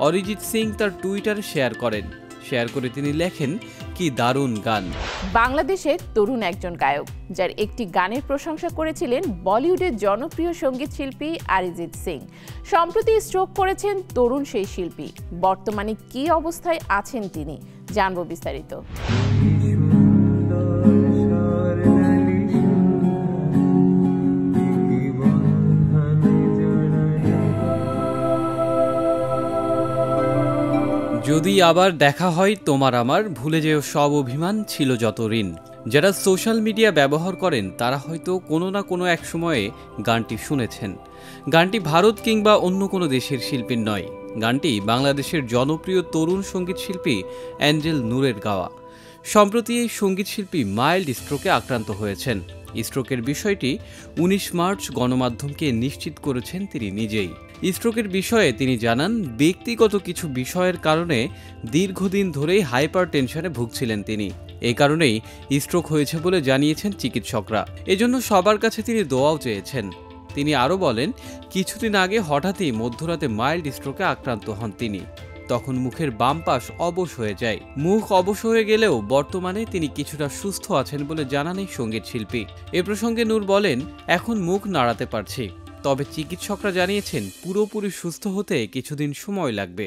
অরিজিৎ সিং তার টুইটারে শেয়ার করেন। শেয়ার করে তিনি লেখেন, কি দারুণ গান। বাংলাদেশের তরুণ একজন গায়ক, যার একটি গানের প্রশংসা করেছিলেন বলিউডের জনপ্রিয় সঙ্গীত শিল্পী অরিজিৎ সিং। সম্প্রতি স্ট্রোক করেছেন তরুণ সেই শিল্পী। বর্তমানে কি অবস্থায় আছেন তিনি, জানবো বিস্তারিত। যদি আবার দেখা হয় তোমার আমার, ভুলে যেও সব অভিমান ছিল যত ঋণ। যারা সোশ্যাল মিডিয়া ব্যবহার করেন তারা হয়তো কোনো না কোনো এক সময়ে গানটি শুনেছেন। গানটি ভারত কিংবা অন্য কোনো দেশের শিল্পীর নয়। গানটি বাংলাদেশের জনপ্রিয় তরুণ সঙ্গীত শিল্পী অ্যাঞ্জেল নূরের গাওয়া। সম্প্রতি এই সঙ্গীত শিল্পী মাইল্ড স্ট্রোকে আক্রান্ত হয়েছেন। স্ট্রোকের বিষয়টি 19 মার্চ গণমাধ্যমকে নিশ্চিত করেছেন তিনি নিজেই। স্ট্রোকের বিষয়ে তিনি জানান, ব্যক্তিগত কিছু বিষয়ের কারণে দীর্ঘদিন ধরেই হাইপার টেনশনে ভুগছিলেন তিনি। এই কারণেই স্ট্রোক হয়েছে বলে জানিয়েছেন চিকিৎসকরা। এজন্য সবার কাছে তিনি দোয়াও চেয়েছেন। তিনি আরও বলেন, কিছুদিন আগে হঠাৎই মধ্যরাতে মাইল্ড স্ট্রোকে আক্রান্ত হন তিনি। তখন মুখের বাম পাশ অবশ হয়ে যায়। মুখ অবশ হয়ে গেলেও বর্তমানে তিনি কিছুটা সুস্থ আছেন বলে জানান এই সঙ্গীত শিল্পী। এ প্রসঙ্গে নূর বলেন, এখন মুখ নাড়াতে পারছি, তবে চিকিৎসকরা জানিয়েছেন পুরোপুরি সুস্থ হতে কিছুদিন সময় লাগবে।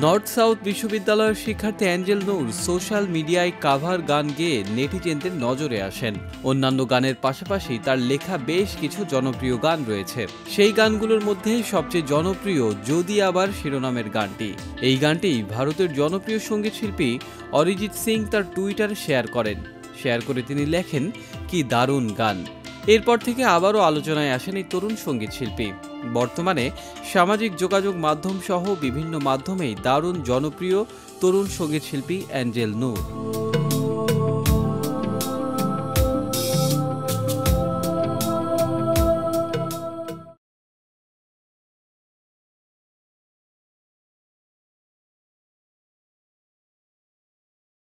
নর্থ সাউথ বিশ্ববিদ্যালয়ের শিক্ষার্থী অ্যাঞ্জেল নূর সোশ্যাল মিডিয়ায় কাভার গান গেয়ে নেটিজেনদের নজরে আসেন। অন্যান্য গানের পাশাপাশি তার লেখা বেশ কিছু জনপ্রিয় গান রয়েছে। সেই গানগুলোর মধ্যে সবচেয়ে জনপ্রিয় যদি আবার শিরোনামের গানটি। এই গানটি ভারতের জনপ্রিয় সঙ্গীত শিল্পী অরিজিৎ সিং তার টুইটারে শেয়ার করেন। শেয়ার করে তিনি লেখেন, কি দারুণ গান। এরপর থেকে আবারও আলোচনায় আসেন এই তরুণ সঙ্গীত শিল্পী। বর্তমানে সামাজিক যোগাযোগ মাধ্যম সহ বিভিন্ন মাধ্যমেই দারুণ জনপ্রিয় তরুণ সঙ্গীত শিল্পী অ্যাঞ্জেল নূর।